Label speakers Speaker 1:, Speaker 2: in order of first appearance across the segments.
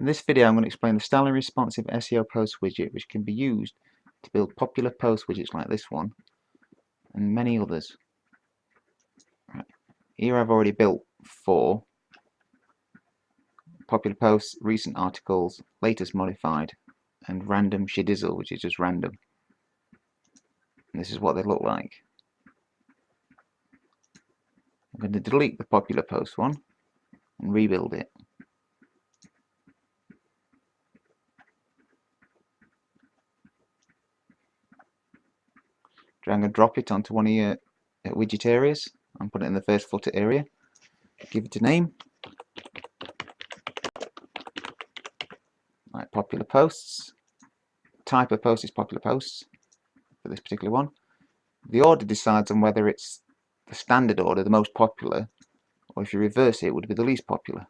Speaker 1: In this video I'm going to explain the Stallion responsive SEO post widget, which can be used to build popular post widgets like this one and many others. Right. Here I've already built 4: popular posts, recent articles, latest modified, and random shidizzle, which is just random. And this is what they look like. I'm going to delete the popular post one and rebuild it. Drag and drop it onto one of your widget areas and put it in the first footer area. Give it a name, like popular posts. Type of post is popular posts for this particular one. The order decides on whether it's the standard order, the most popular, or if you reverse it, it would be the least popular.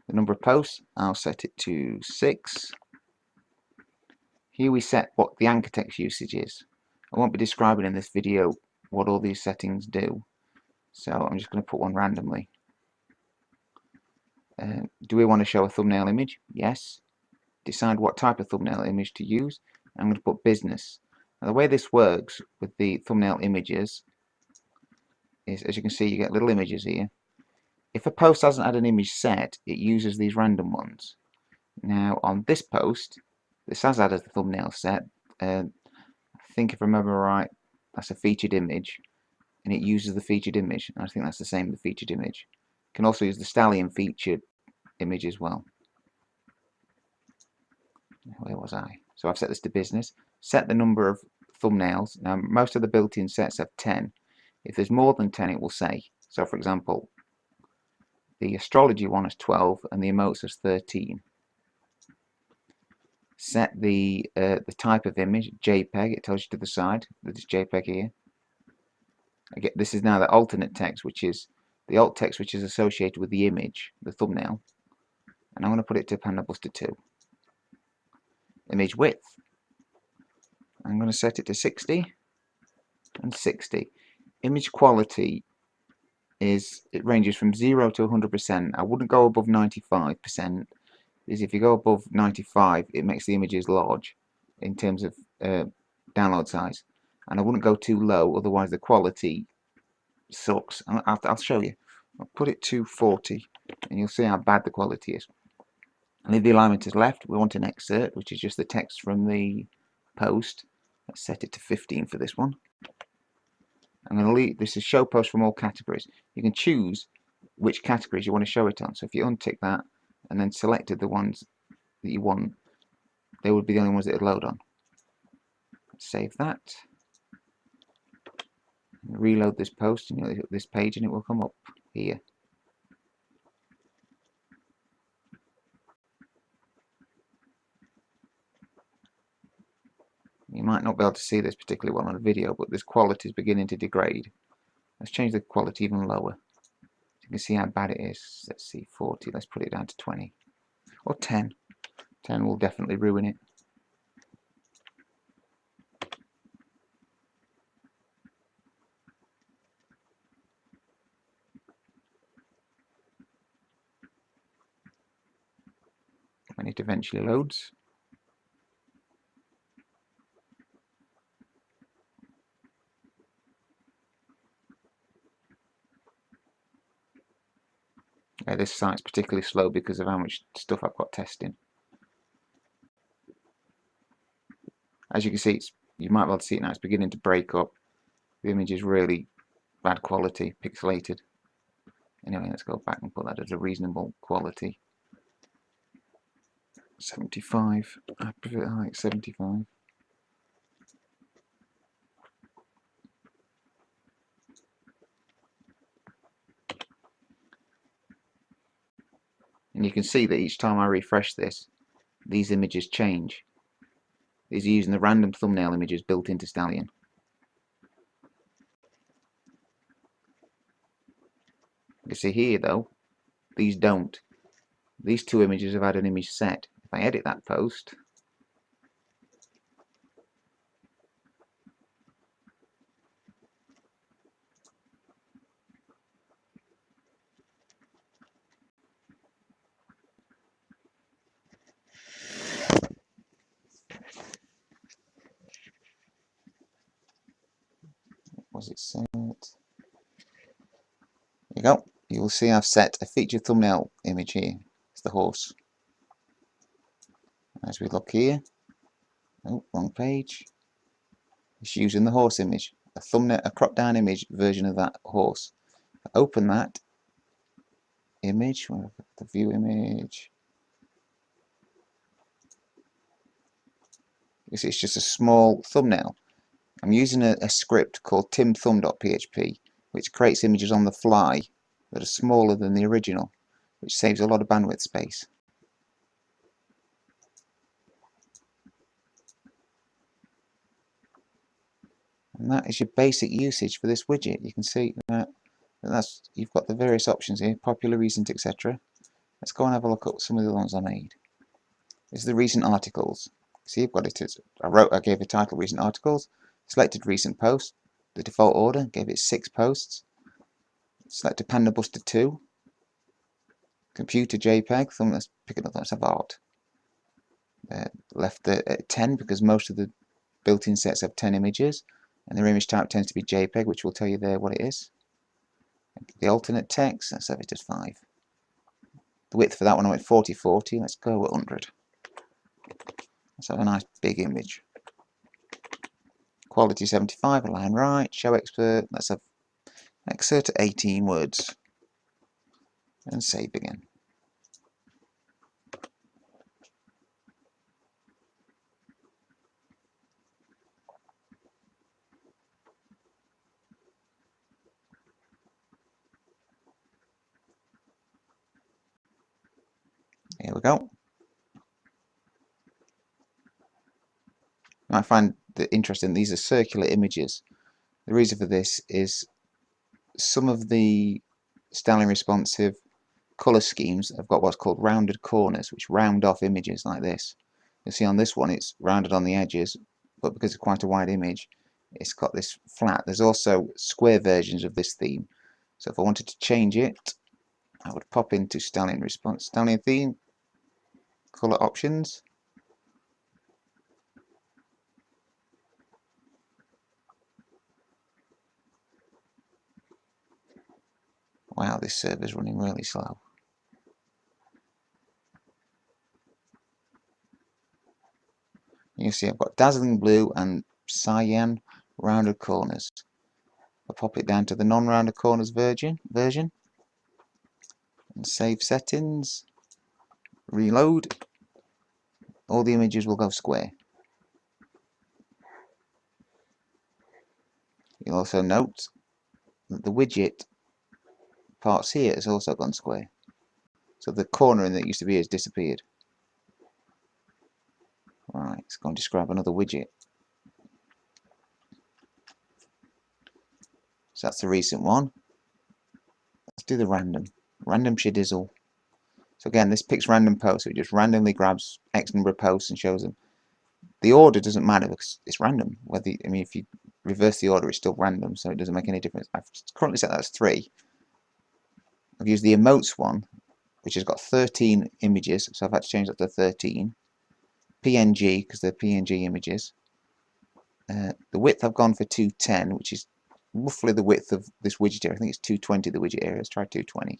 Speaker 1: The number of posts, I'll set it to 6. Here we set what the anchor text usage is. I won't be describing in this video what all these settings do, so I'm just going to put one randomly. Do we want to show a thumbnail image? Yes. Decide what type of thumbnail image to use. I'm going to put business. Now, the way this works with the thumbnail images is, as you can see, you get little images here. If a post hasn't had an image set, it uses these random ones. Now on this post, this has had a thumbnail set. I think if I remember right, that's a featured image, and it uses the featured image. I think that's the same with the featured image. You can also use the Stallion featured image as well. Where was I? So I've set this to business. Set the number of thumbnails. Now most of the built-in sets have 10. If there's more than 10, it will say. So for example, the astrology one has 12 and the emotes has 13. Set the type of image, JPEG. It tells you to the side that it's JPEG here. This is now the alternate text, which is the alt text which is associated with the image, the thumbnail. And I'm going to put it to Panda Buster 2. Image width, I'm going to set it to 60 and 60. Image quality it ranges from 0 to 100%. I wouldn't go above 95%, because if you go above 95, it makes the images large in terms of download size. And I wouldn't go too low, otherwise the quality sucks. I'll show you. I'll put it to 40, and you'll see how bad the quality is. Leave the alignment as left. We want an excerpt, which is just the text from the post. Let's set it to 15 for this one. I'm going to leave this is show post from all categories. You can choose which categories you want to show it on. So if you untick that and then selected the ones that you want, they would be the only ones that would load on. Save that. Reload this post and you'll hit this page and it will come up here. You might not be able to see this particularly well on a video, but this quality is beginning to degrade. Let's change the quality even lower. You can see how bad it is. Let's see, 40. Let's put it down to 20. Or 10. 10 will definitely ruin it. When it eventually loads. This site's particularly slow because of how much stuff I've got testing. As you can see, you might be able to see it now, it's beginning to break up. The image is really bad quality, pixelated. Anyway, let's go back and put that as a reasonable quality. 75, I prefer like 75. And you can see that each time I refresh this, these images change. These are using the random thumbnail images built into Stallion. You can see here though, these don't. These two images have had an image set. If I edit that post, Was it set? There you go. You will see I've set a featured thumbnail image here. It's the horse. As we look here, oh, wrong page. It's using the horse image, a thumbnail, a cropped down image version of that horse. Open that image, the view image. You see, it's just a small thumbnail. I'm using a script called timthumb.php, which creates images on the fly that are smaller than the original, which saves a lot of bandwidth space. And that is your basic usage for this widget. You can see that you've got the various options here, popular, recent, etc. Let's go and have a look at some of the ones I made. This is the recent articles. See, I've got it as I gave a title recent articles, selected recent post, the default order, gave it 6 posts, selected Panda Buster 2, computer JPEG, let's pick another, let's have art. Left at 10 because most of the built-in sets have 10 images, and their image type tends to be JPEG, which will tell you there what it is. The alternate text, let's have it as 5. The width for that one I went 40/40, let's go at 100. Let's have a nice big image. Quality 75, align right, show expert, let's have excerpt at 18 words. And save again. Here we go. I find that interesting, these are circular images. The reason for this is some of the Stallion responsive colour schemes have got what's called rounded corners, which round off images like this. You'll see on this one it's rounded on the edges, but because it's quite a wide image, it's got this flat. There's also square versions of this theme. So if I wanted to change it, I would pop into Stallion response, Stallion theme, colour options. Wow, this server's running really slow. You see I've got dazzling blue and cyan rounded corners. I'll pop it down to the non-rounded corners version and save settings, reload. All the images will go square. You'll also note that the widget parts here has also gone square. So the corner that used to be has disappeared. Right, let's go and describe another widget. So that's the recent one. Let's do the random shadizzle. So again, this picks random posts, so it just randomly grabs X number of posts and shows them. The order doesn't matter because it's random. If you reverse the order, it's still random, so it doesn't make any difference. I've currently set that as 3. I've used the emotes one, which has got 13 images, so I've had to change that to 13. PNG, because they're PNG images. The width I've gone for 210, which is roughly the width of this widget area. I think it's 220 the widget area. Let's try 220.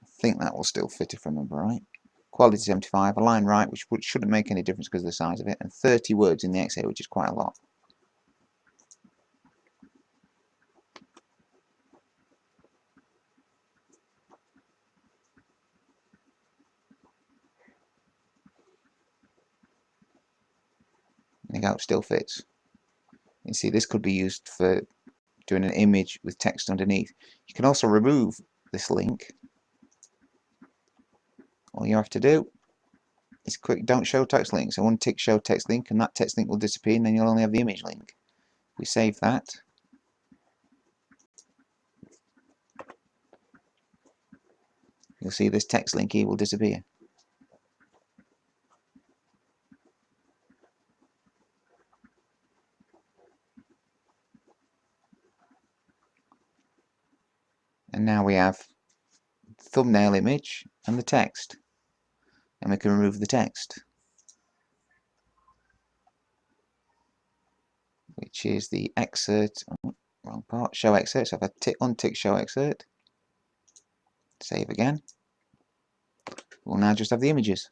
Speaker 1: I think that will still fit if I remember right. Quality 75, align right, which shouldn't make any difference because of the size of it, and 30 words in the X area, which is quite a lot. There you go, it still fits. You see, this could be used for doing an image with text underneath. You can also remove this link. All you have to do is click don't show text links. I want to tick show text link, and that text link will disappear, and then you'll only have the image link. We save that. You'll see this text link here will disappear. And now we have the thumbnail image and the text. And we can remove the text, which is the excerpt. Wrong part. Show excerpt. So if I untick show excerpt, save again, we'll now just have the images.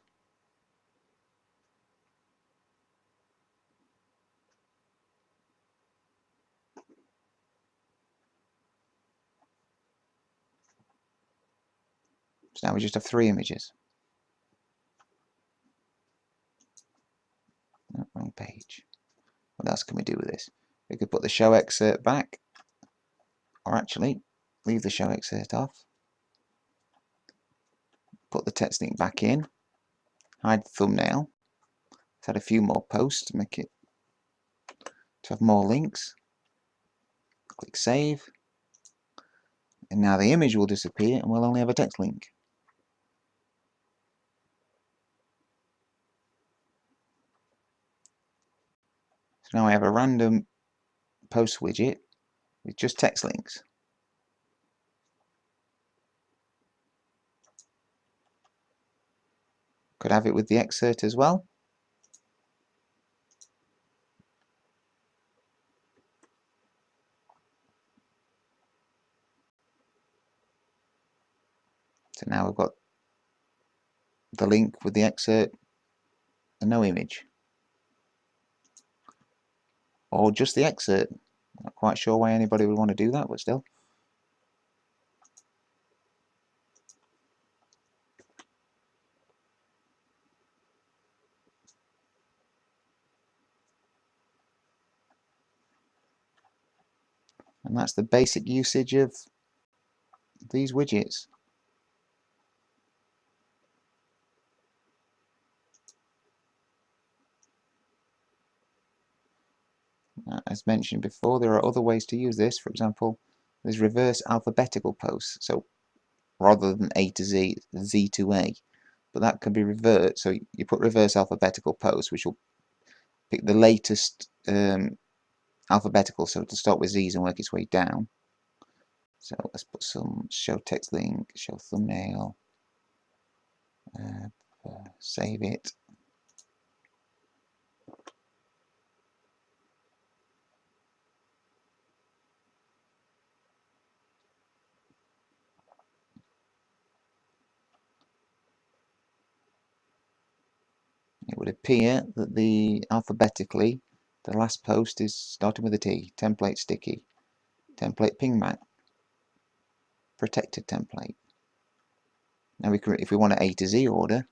Speaker 1: So now we just have 3 images. Oh, wrong page. What else can we do with this? We could put the show excerpt back, or actually leave the show excerpt off. Put the text link back in. Hide the thumbnail. Let's add a few more posts to make it to have more links. Click save. And now the image will disappear and we'll only have a text link. So now I have a random post widget with just text links. Could have it with the excerpt as well. So now we've got the link with the excerpt and no image. Or just the excerpt. Not quite sure why anybody would want to do that, but still. And that's the basic usage of these widgets. As mentioned before, there are other ways to use this. For example, there's reverse alphabetical posts. So rather than A to Z, Z to A. But that can be reversed. So you put reverse alphabetical posts, which will pick the latest alphabetical, so to start with Z's and work its way down. So let's put some show text link, show thumbnail, save it. It would appear that the alphabetically, the last post is starting with a T. Template sticky, template ping mat, protected template. Now we can, if we want an A to Z order,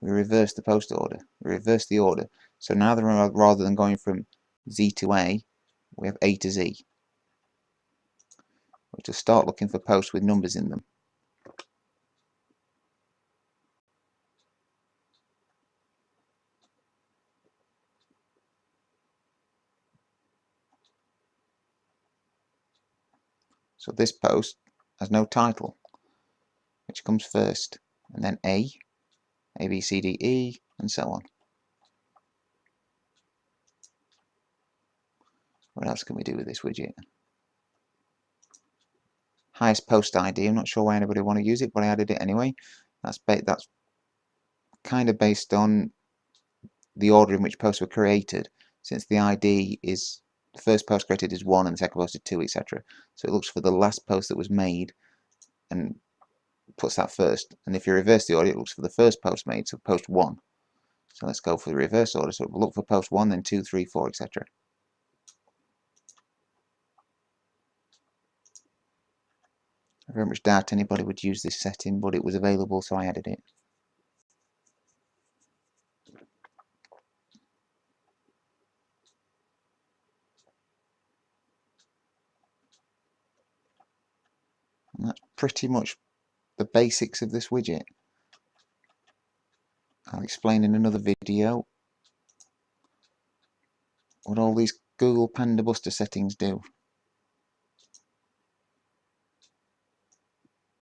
Speaker 1: we reverse the post order. We reverse the order. So now rather than going from Z to A, we have A to Z. We'll just start looking for posts with numbers in them. So this post has no title, which comes first, and then A, B, C, D, E, and so on. What else can we do with this widget? Highest post ID. I'm not sure why anybody would want to use it, but I added it anyway. That's kind of based on the order in which posts were created, since the ID is the first post created is 1 and the second post is 2, etc. So it looks for the last post that was made and puts that first. And if you reverse the order, it looks for the first post made, so post 1. So let's go for the reverse order. So we'll look for post 1, then 2, 3, 4, etc. I very much doubt anybody would use this setting, but it was available, so I added it. And that's pretty much the basics of this widget. I'll explain in another video what all these Google Panda Buster settings do.